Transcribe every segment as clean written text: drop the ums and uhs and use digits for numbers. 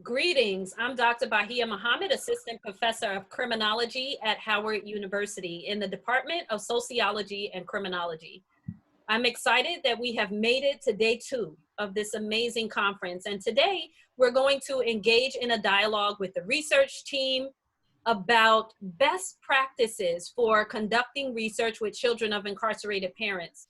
Greetings. I'm Dr. Bahia Muhammad, Assistant Professor of Criminology at Howard University in the Department of Sociology and Criminology. I'm excited that we have made it to day 2 of this amazing conference. And today we're going to engage in a dialogue with the research team about best practices for conducting research with children of incarcerated parents.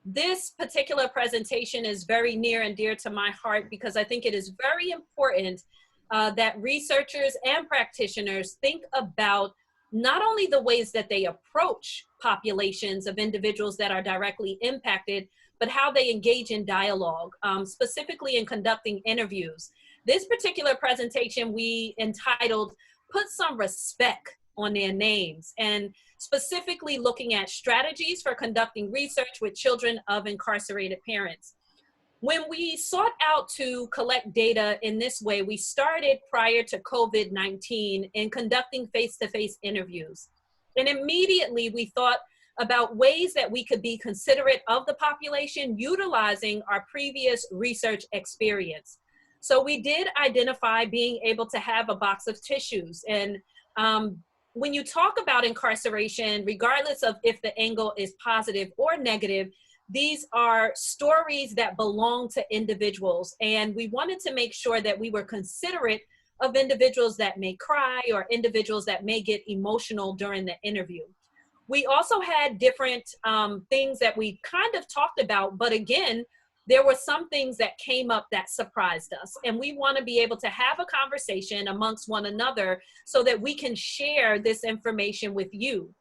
This particular presentation is very near and dear to my heart because I think it is very important that researchers and practitioners think about not only the ways that they approach populations of individuals that are directly impacted, but how they engage in dialogue, specifically in conducting interviews. This particular presentation we entitled, Put Some Respect on Their Names, and specifically looking at strategies for conducting research with children of incarcerated parents. When we sought out to collect data in this way, we started prior to COVID-19 in conducting face-to-face interviews. And immediately we thought about ways that we could be considerate of the population utilizing our previous research experience. So we did identify being able to have a box of tissues. And when you talk about incarceration, regardless of if the angle is positive or negative, these are stories that belong to individuals. And we wanted to make sure that we were considerate of individuals that may cry or individuals that may get emotional during the interview. We also had different things that we kind of talked about, but again, there were some things that came up that surprised us. And we want to be able to have a conversation amongst one another so that we can share this information with you.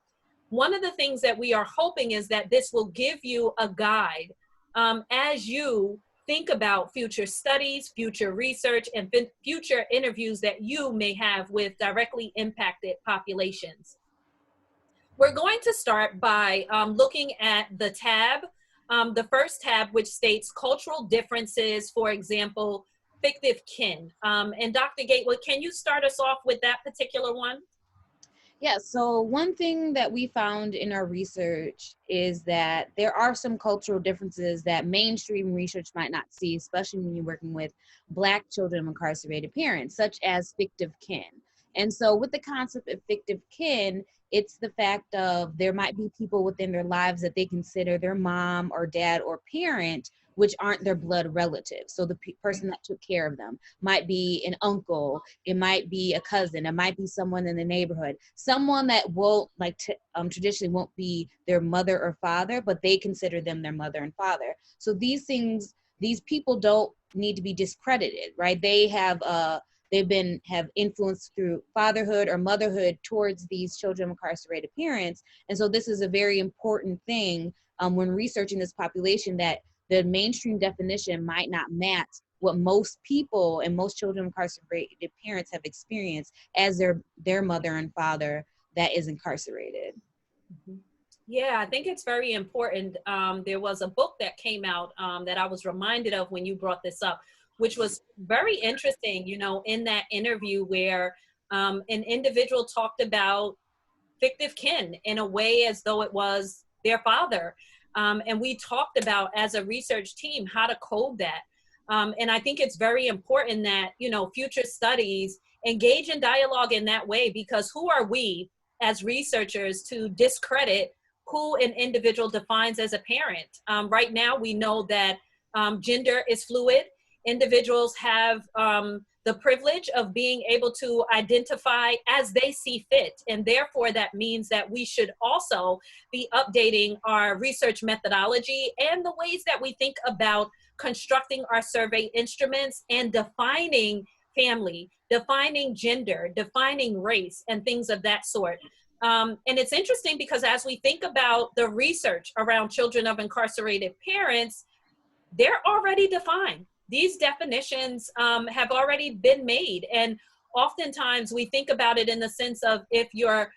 One of the things that we are hoping is that this will give you a guide as you think about future studies, future research, and future interviews that you may have with directly impacted populations. We're going to start by looking at the tab, the first tab, which states cultural differences, for example, fictive kin. And Dr. Gatewood, can you start us off with that particular one? Yeah, so one thing that we found in our research is that there are some cultural differences that mainstream research might not see, especially when you're working with Black children of incarcerated parents, such as fictive kin. And so with the concept of fictive kin, it's the fact of there might be people within their lives that they consider their mom or dad or parent, which aren't their blood relatives. So the person that took care of them might be an uncle, it might be a cousin, it might be someone in the neighborhood, someone that won't traditionally won't be their mother or father, but they consider them their mother and father. So these people don't need to be discredited, right? They have have influence through fatherhood or motherhood towards these children of incarcerated parents. And so this is a very important thing when researching this population, that the mainstream definition might not match what most people and most children of incarcerated parents have experienced as their mother and father that is incarcerated. Mm-hmm. Yeah, I think it's very important. There was a book that came out that I was reminded of when you brought this up, which was very interesting, you know, in that interview where an individual talked about fictive kin in a way as though it was their father. And we talked about, as a research team, how to code that. And I think it's very important that, you know, future studies engage in dialogue in that way, because who are we as researchers to discredit who an individual defines as a parent? Right now, we know that gender is fluid. Individuals have the privilege of being able to identify as they see fit. And therefore, that means that we should also be updating our research methodology and the ways that we think about constructing our survey instruments and defining family, defining gender, defining race, and things of that sort. And it's interesting because as we think about the research around children of incarcerated parents, they're already defined. These definitions have already been made. And oftentimes we think about it in the sense of if your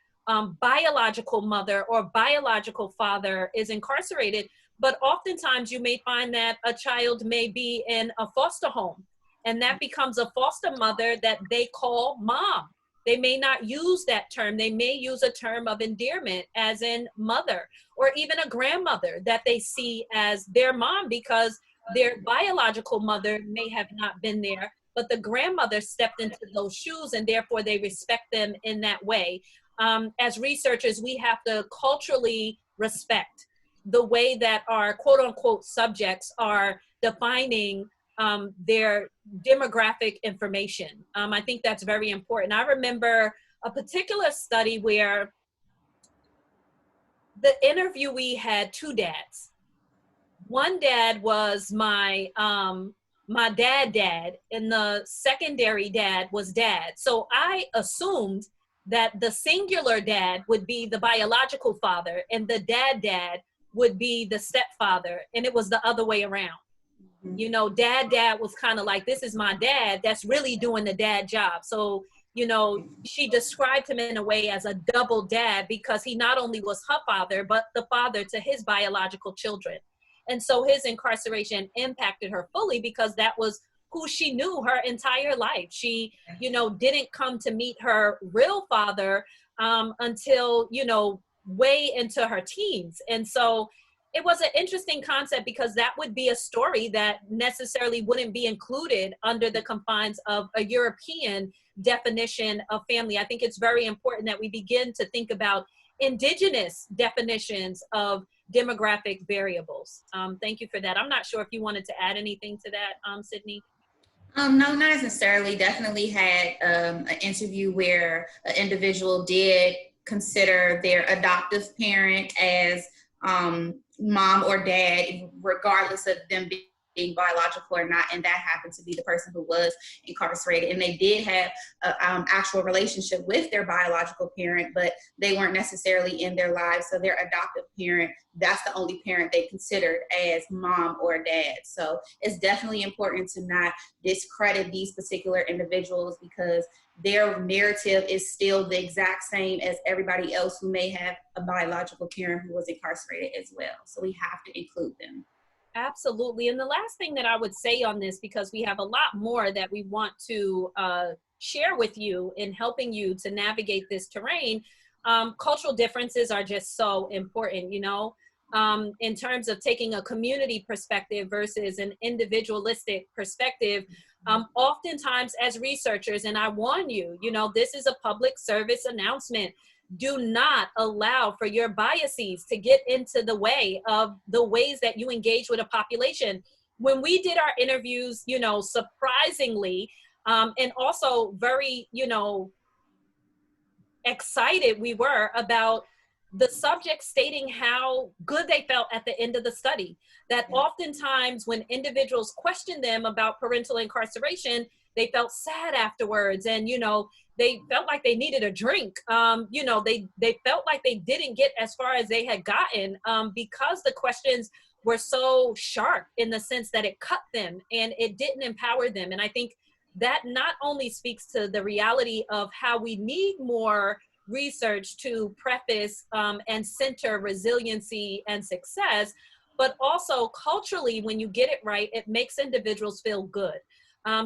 biological mother or biological father is incarcerated, but oftentimes you may find that a child may be in a foster home, and that becomes a foster mother that they call mom. They may not use that term. They may use a term of endearment as in mother, or even a grandmother that they see as their mom because their biological mother may have not been there, but the grandmother stepped into those shoes and therefore they respect them in that way. As researchers, we have to culturally respect the way that our quote unquote subjects are defining their demographic information. I think that's very important. I remember a particular study where the interviewee had two dads. One dad was my dad, and the secondary dad was dad. So I assumed that the singular dad would be the biological father and the dad would be the stepfather, and it was the other way around. You know, dad was kind of like, this is my dad that's really doing the dad job. So, you know, she described him in a way as a double dad because he not only was her father, but the father to his biological children. And so his incarceration impacted her fully because that was who she knew her entire life. She, you know, didn't come to meet her real father until, you know, way into her teens. And so it was an interesting concept because that would be a story that necessarily wouldn't be included under the confines of a European definition of family. I think it's very important that we begin to think about indigenous definitions of demographic variables. Thank you for that. I'm not sure if you wanted to add anything to that, Sydney. No, not necessarily. Definitely had an interview where an individual did consider their adoptive parent as mom or dad, regardless of them being biological or not, and that happened to be the person who was incarcerated. And they did have an actual relationship with their biological parent, but they weren't necessarily in their lives. So their adoptive parent, that's the only parent they considered as mom or dad. So it's definitely important to not discredit these particular individuals because their narrative is still the exact same as everybody else who may have a biological parent who was incarcerated as well. So we have to include them. Absolutely. And the last thing that I would say on this, because we have a lot more that we want to share with you in helping you to navigate this terrain, cultural differences are just so important, you know, in terms of taking a community perspective versus an individualistic perspective. Oftentimes as researchers, and I warn you, you know, this is a public service announcement. Do not allow for your biases to get into the way of the ways that you engage with a population. When we did our interviews, you know, surprisingly, and also very, you know, excited we were about the subject stating how good they felt at the end of the study. That oftentimes when individuals questioned them about parental incarceration, they felt sad afterwards, and, you know, they felt like they needed a drink. You know, they felt like they didn't get as far as they had gotten because the questions were so sharp in the sense that it cut them and it didn't empower them. And I think that not only speaks to the reality of how we need more research to preface and center resiliency and success, but also culturally, when you get it right, it makes individuals feel good.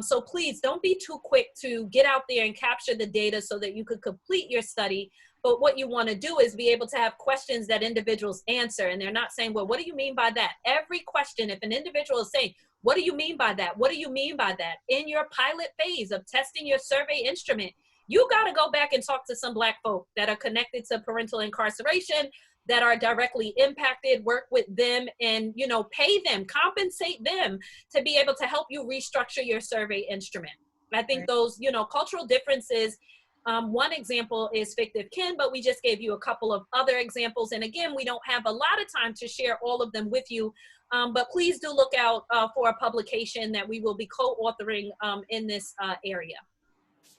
So please don't be too quick to get out there and capture the data so that you could complete your study. But what you want to do is be able to have questions that individuals answer. And they're not saying, well, what do you mean by that? Every question, if an individual is saying, what do you mean by that? What do you mean by that? In your pilot phase of testing your survey instrument, you got to go back and talk to some Black folk that are connected to parental incarceration, that are directly impacted, work with them, and, you know, pay them, compensate them to be able to help you restructure your survey instrument. I think those, you know, cultural differences, one example is fictive kin, but we just gave you a couple of other examples. And again, we don't have a lot of time to share all of them with you, but please do look out for a publication that we will be co-authoring in this area.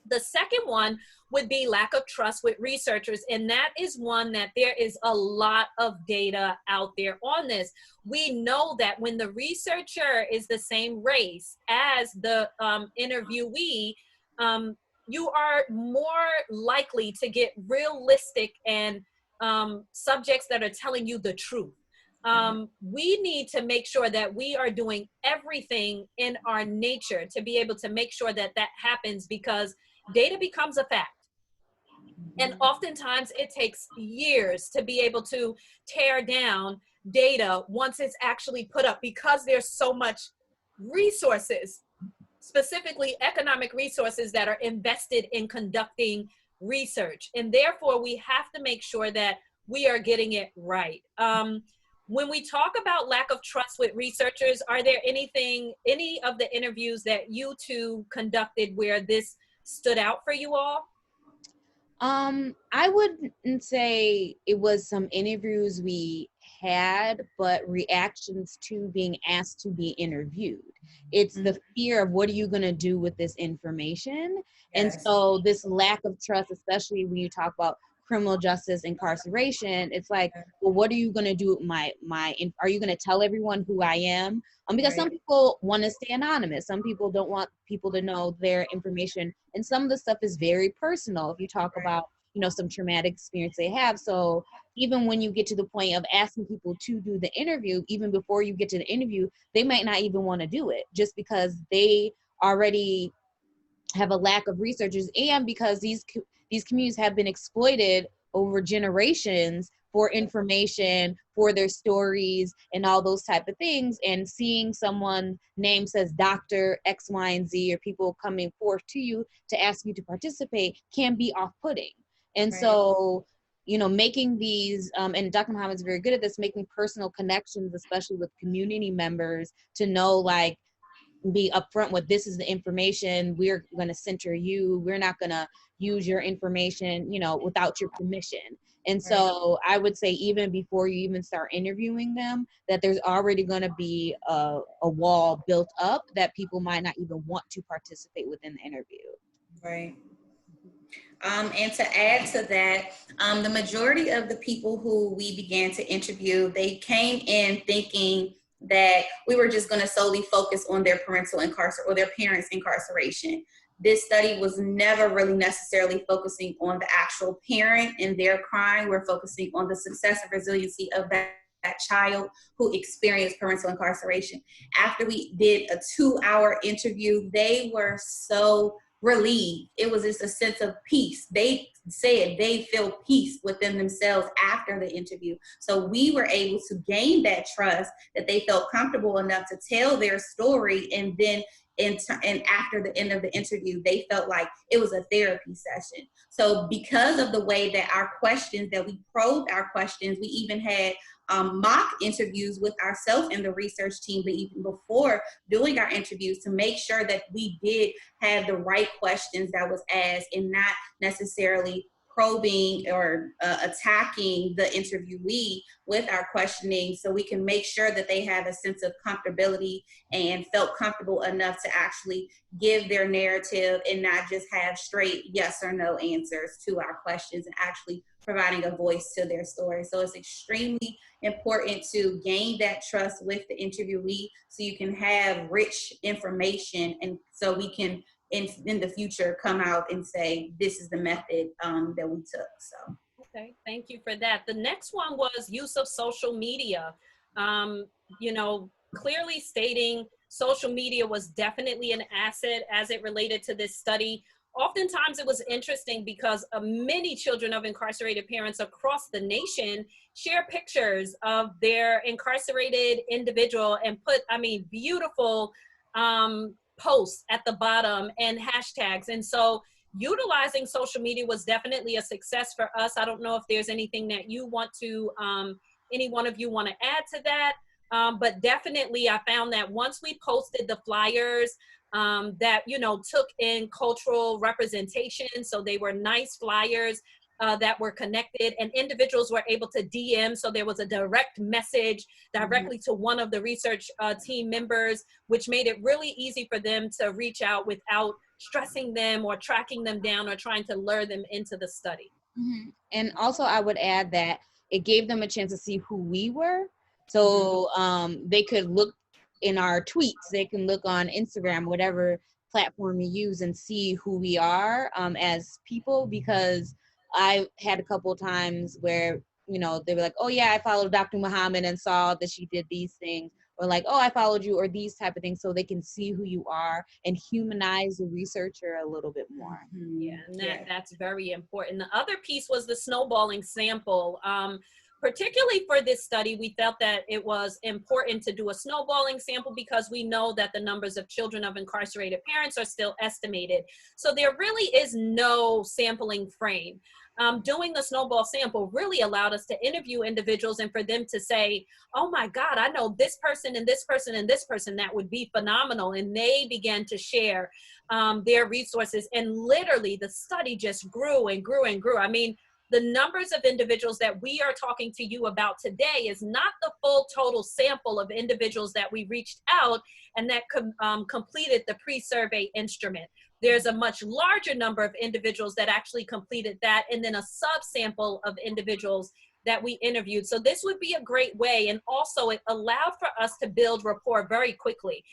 The second one would be lack of trust with researchers. And that is one that there is a lot of data out there on this. We know that when the researcher is the same race as the interviewee, you are more likely to get realistic and subjects that are telling you the truth. We need to make sure that we are doing everything in our nature to be able to make sure that that happens, because data becomes a fact. And oftentimes it takes years to be able to tear down data once it's actually put up, because there's so much resources specifically economic resources that are invested in conducting research. And therefore, we have to make sure that we are getting it right. When we talk about lack of trust with researchers, are there any of the interviews that you two conducted where this stood out for you all? I wouldn't say it was some interviews we had, but reactions to being asked to be interviewed. It's the fear of what are you going to do with this information? And so this lack of trust, especially when you talk about criminal justice incarceration, it's like, well, what are you going to do with are you going to tell everyone who I am? Because some people want to stay anonymous. Some people don't want people to know their information. And some of the stuff is very personal. If you talk about, some traumatic experience they have. So even when you get to the point of asking people to do the interview, even before you get to the interview, they might not even want to do it just because they already have a lack of researchers, and because these communities have been exploited over generations for information, for their stories, and all those type of things. And seeing someone name says Dr. X, Y, and Z, or people coming forth to you to ask you to participate can be off-putting. And so, making these, and Dr. Muhammad's very good at this, making personal connections, especially with community members, to know, like, be upfront with, this is the information, we're going to center you, we're not going to use your information, without your permission. And so I would say even before you even start interviewing them, that there's already going to be a wall built up that people might not even want to participate within the interview. Right. And to add to that, the majority of the people who we began to interview, they came in thinking that we were just going to solely focus on their parental incarceration or their parents' incarceration. This study was never really necessarily focusing on the actual parent and their crime. We're focusing on the success and resiliency of that child who experienced parental incarceration. After we did a 2-hour interview, they were so relieved. It was just a sense of peace. They said they feel peace within themselves after the interview. So we were able to gain that trust that they felt comfortable enough to tell their story. And then and after the end of the interview, they felt like it was a therapy session. So because of the way that our questions, that we probed our questions, we even had mock interviews with ourselves and the research team, but even before doing our interviews, to make sure that we did have the right questions that was asked and not necessarily probing or attacking the interviewee with our questioning, so we can make sure that they have a sense of comfortability and felt comfortable enough to actually give their narrative and not just have straight yes or no answers to our questions, and actually providing a voice to their story. So it's extremely important to gain that trust with the interviewee so you can have rich information, and so we can in the future come out and say this is the method that we took. So okay, thank you for that. The next one was use of social media. Clearly stating social media was definitely an asset as it related to this study. Oftentimes it was interesting because many children of incarcerated parents across the nation share pictures of their incarcerated individual and put, beautiful posts at the bottom and hashtags. And so utilizing social media was definitely a success for us. I don't know if there's anything that you want to, any one of you want to add to that. But definitely I found that once we posted the flyers that, took in cultural representation, so they were nice flyers that were connected, and individuals were able to DM. So there was a direct message directly to one of the research team members, which made it really easy for them to reach out without stressing them or tracking them down or trying to lure them into the study. And also I would add that it gave them a chance to see who we were. So they could look in our tweets, they can look on Instagram, whatever platform you use, and see who we are as people. Because I had a couple of times where, they were like, oh yeah, I followed Dr. Muhammad and saw that she did these things, or like, oh, I followed you, or these type of things, so they can see who you are and humanize the researcher a little bit more. Yeah, and that's very important. The other piece was the snowballing sample. particularly for this study, we felt that it was important to do a snowballing sample because we know that the numbers of children of incarcerated parents are still estimated. So there really is no sampling frame. Doing the snowball sample really allowed us to interview individuals and for them to say, oh my God, I know this person and this person and this person that would be phenomenal. And they began to share their resources. And literally the study just grew and grew and grew. I mean, the numbers of individuals that we are talking to you about today is not the full total sample of individuals that we reached out and that completed the pre-survey instrument. There's a much larger number of individuals that actually completed that, and then a subsample of individuals that we interviewed. So this would be a great way, and also it allowed for us to build rapport very quickly,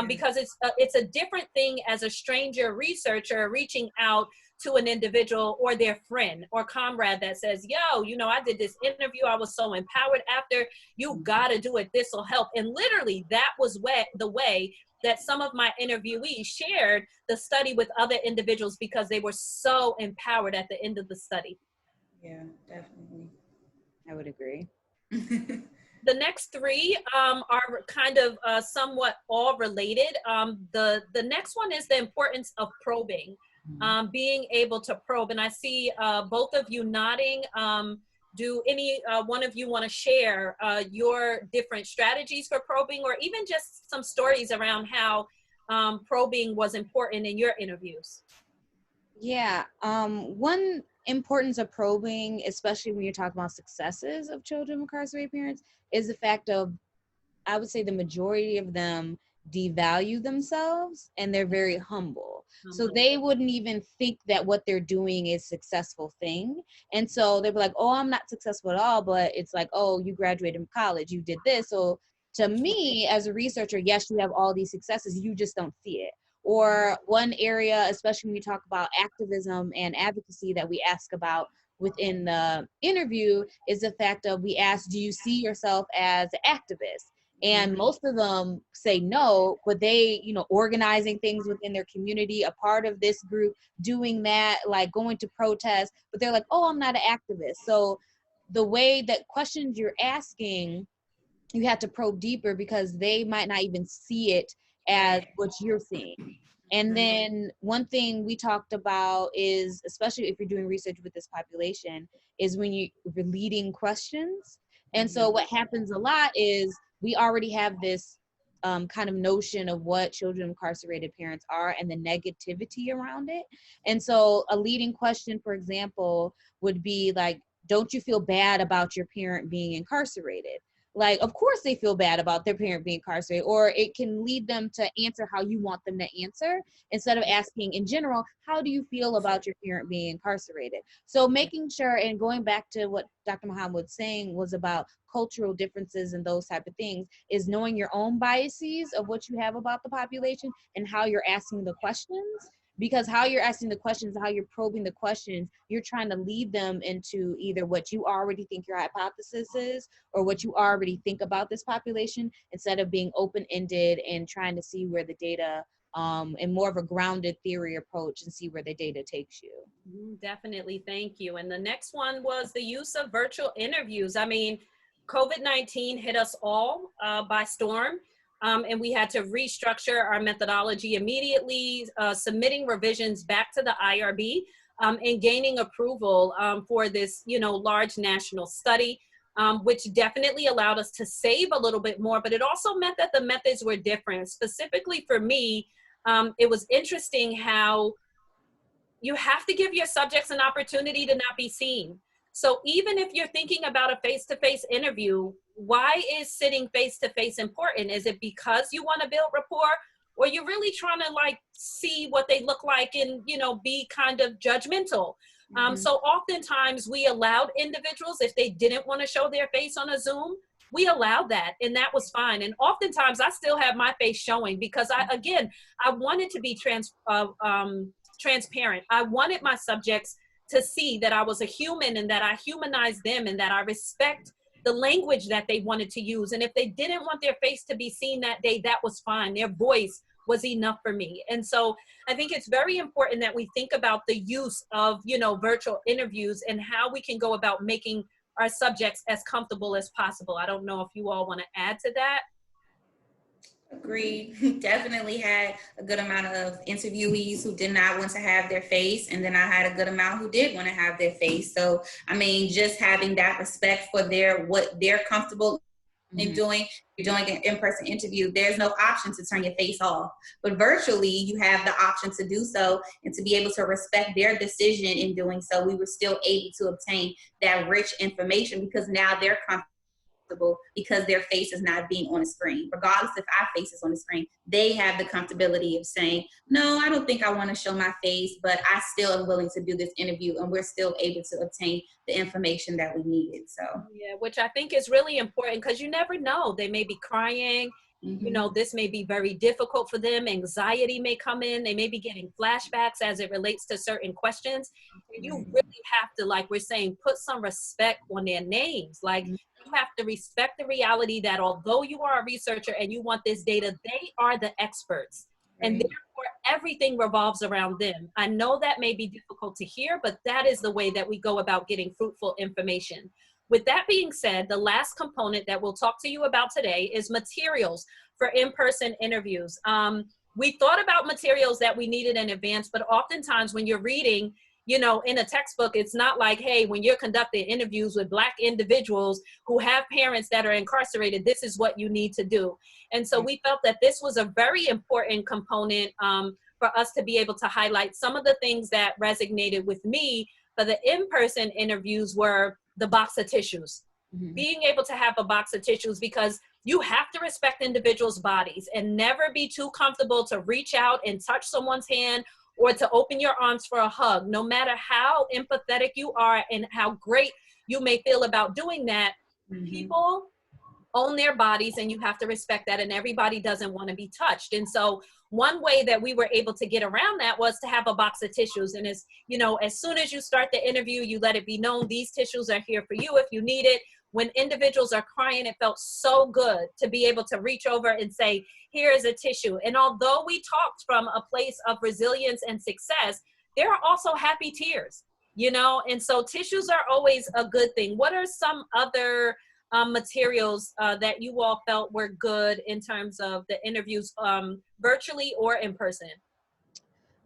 because it's a different thing as a stranger researcher reaching out to an individual or their friend or comrade that says, yo, you know, I did this interview, I was so empowered after, you gotta do it, this will help. And literally that was the way that some of my interviewees shared the study with other individuals because they were so empowered at the end of the study. Yeah, definitely. I would agree. The next three are kind of somewhat all related. The next one is the importance of probing, being able to probe. And I see both of you nodding. Do any one of you want to share your different strategies for probing, or even just some stories around how probing was important in your interviews? Yeah, one importance of probing, especially when you're talking about successes of children of incarcerated parents, is the fact of, I would say the majority of them devalue themselves and they're very humble. So they wouldn't even think that what they're doing is a successful thing. And so they'd be like, oh, I'm not successful at all, but it's like, oh, you graduated from college, you did this. So to me, as a researcher, yes, you have all these successes, you just don't see it. Or one area, especially when we talk about activism and advocacy that we ask about within the interview, is the fact of, we ask, do you see yourself as an activist? And most of them say no, but they, you know, organizing things within their community, a part of this group, doing that, like going to protest, but they're like, oh, I'm not an activist. So the way that questions you're asking, you have to probe deeper because they might not even see it as what you're seeing. And then one thing we talked about is, especially if you're doing research with this population, is when you're leading questions. And so what happens a lot is we already have this kind of notion of what children of incarcerated parents are and the negativity around it. And so a leading question, for example, would be like, don't you feel bad about your parent being incarcerated? Like, of course they feel bad about their parent being incarcerated, or it can lead them to answer how you want them to answer instead of asking in general, how do you feel about your parent being incarcerated? So making sure, and going back to what Dr. Muhammad was saying was about cultural differences and those type of things, is knowing your own biases of what you have about the population and how you're asking the questions. Because how you're asking the questions, how you're probing the questions, you're trying to lead them into either what you already think your hypothesis is or what you already think about this population, instead of being open-ended and trying to see where the data and more of a grounded theory approach and see where the data takes you. Definitely, thank you. And the next one was the use of virtual interviews. I mean, COVID-19 hit us all by storm. And we had to restructure our methodology immediately, submitting revisions back to the IRB and gaining approval for this, you know, large national study, which definitely allowed us to save a little bit more, but it also meant that the methods were different. Specifically for me, it was interesting how you have to give your subjects an opportunity to not be seen. So even if you're thinking about a face-to-face interview, why is sitting face-to-face important? Is it because you want to build rapport, or you're really trying to like see what they look like and, you know, be kind of judgmental? So oftentimes we allowed individuals, if they didn't want to show their face on a Zoom, we allowed that, and that was fine. And oftentimes I still have my face showing because I wanted to be transparent. I wanted my subjects to see that I was a human and that I humanized them and that I respect the language that they wanted to use. And if they didn't want their face to be seen that day, that was fine. Their voice was enough for me. And so I think it's very important that we think about the use of, you know, virtual interviews and how we can go about making our subjects as comfortable as possible. I don't know if you all want to add to that. Agreed. Definitely had a good amount of interviewees who did not want to have their face, and then I had a good amount who did want to have their face. So, I mean, just having that respect for what they're comfortable in doing, you're doing an in-person interview, there's no option to turn your face off. But virtually, you have the option to do so, and to be able to respect their decision in doing so, we were still able to obtain that rich information because now they're comfortable because their face is not being on the screen. Regardless if our face is on the screen, they have the comfortability of saying, no, I don't think I want to show my face, but I still am willing to do this interview, and we're still able to obtain the information that we needed. So yeah, which I think is really important because you never know. They may be crying. You know, this may be very difficult for them. Anxiety may come in. They may be getting flashbacks as it relates to certain questions. And you really have to, like we're saying, put some respect on their names. Like, you have to respect the reality that although you are a researcher and you want this data, they are the experts. And therefore, everything revolves around them. I know that may be difficult to hear, but that is the way that we go about getting fruitful information. With that being said, the last component that we'll talk to you about today is materials for in-person interviews. We thought about materials that we needed in advance, but oftentimes when you're reading, you know, in a textbook, it's not like, hey, when you're conducting interviews with Black individuals who have parents that are incarcerated, this is what you need to do. And so we felt that this was a very important component for us to be able to highlight. Some of the things that resonated with me for the in-person interviews were the box of tissues. Being able to have a box of tissues, because you have to respect individuals' bodies and never be too comfortable to reach out and touch someone's hand or to open your arms for a hug. No matter how empathetic you are and how great you may feel about doing that, people own their bodies and you have to respect that, and everybody doesn't want to be touched. And so one way that we were able to get around that was to have a box of tissues. And as you know, as soon as you start the interview, you let it be known these tissues are here for you if you need it. When individuals are crying, it felt so good to be able to reach over and say, here is a tissue. And although we talked from a place of resilience and success, there are also happy tears, you know? And so tissues are always a good thing. What are some other materials that you all felt were good in terms of the interviews, virtually or in person?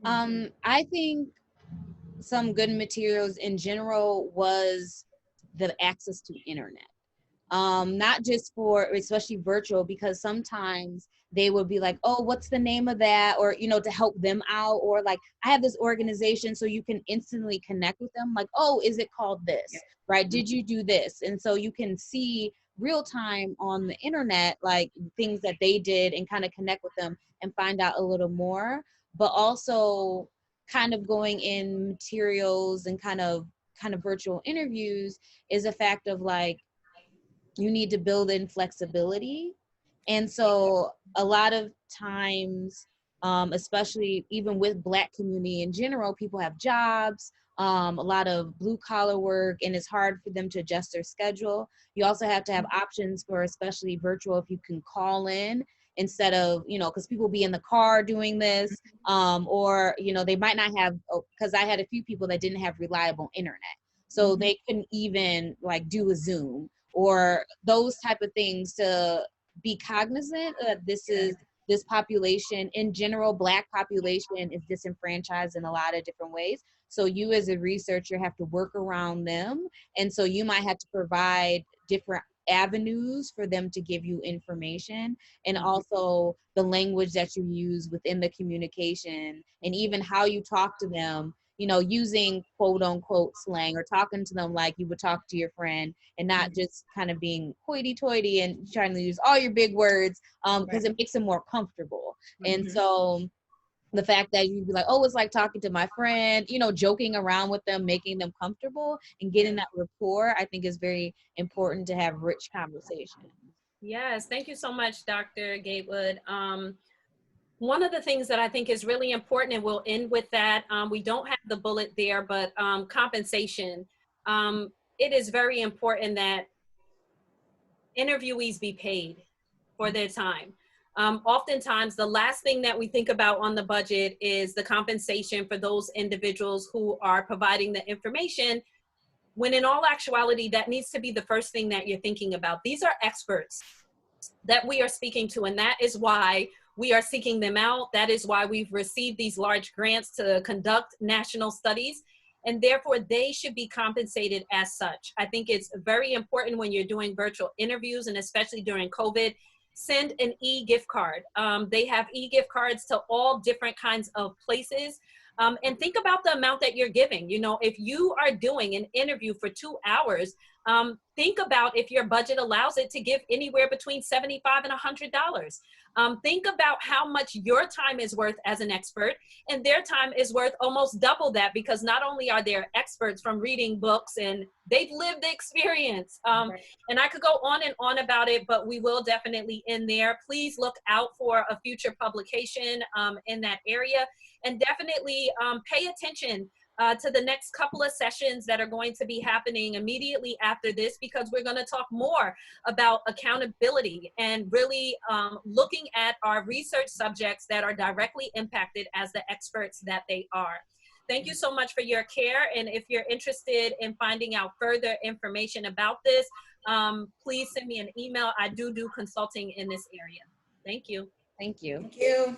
I think some good materials in general was the access to internet. Not just for, especially virtual, because sometimes they would be like, oh, what's the name of that? Or, you know, to help them out, or like, I have this organization, so you can instantly connect with them. Like, oh, is it called this? Right? Did you do this? And so you can see real time on the internet, like things that they did, and kind of connect with them and find out a little more. But also kind of going in materials and kind of virtual interviews is a fact of like, you need to build in flexibility. And so a lot of times, especially even with Black community in general, people have jobs, a lot of blue collar work, and it's hard for them to adjust their schedule. You also have to have options for, especially virtual, if you can call in instead of, you know, because people be in the car doing this, or, you know, they might not have, because I had a few people that didn't have reliable internet. So they couldn't even like do a Zoom or those type of things, to be cognizant that this population in general, Black population, is disenfranchised in a lot of different ways. So you as a researcher have to work around them. And so you might have to provide different avenues for them to give you information, and also the language that you use within the communication, and even how you talk to them, you know, using quote unquote slang, or talking to them like you would talk to your friend, and not just kind of being hoity-toity and trying to use all your big words, because it makes them more comfortable. And so the fact that you'd be like, oh, it's like talking to my friend, you know, joking around with them, making them comfortable and getting that rapport, I think is very important to have rich conversation. Yes, thank you so much, Dr. Gatewood. One of the things that I think is really important, and we'll end with that, we don't have the bullet there, but compensation. It is very important that interviewees be paid for their time. Oftentimes, the last thing that we think about on the budget is the compensation for those individuals who are providing the information. when in all actuality, that needs to be the first thing that you're thinking about. These are experts that we are speaking to, and that is why we are seeking them out. That is why we've received these large grants to conduct national studies, and therefore they should be compensated as such. I think it's very important when you're doing virtual interviews, and especially during COVID, send an e-gift card. They have e-gift cards to all different kinds of places. And think about the amount that you're giving. You know, if you are doing an interview for 2 hours, think about if your budget allows it to give anywhere between $75 and $100. Think about how much your time is worth as an expert, and their time is worth almost double that, because not only are they experts from reading books and they've lived the experience. Right. And I could go on and on about it, but we will definitely end there. Please look out for a future publication in that area, and definitely pay attention to the next couple of sessions that are going to be happening immediately after this, because we're going to talk more about accountability and really looking at our research subjects that are directly impacted as the experts that they are. Thank you so much for your care. And if you're interested in finding out further information about this, please send me an email. I do consulting in this area. Thank you. Thank you. Thank you.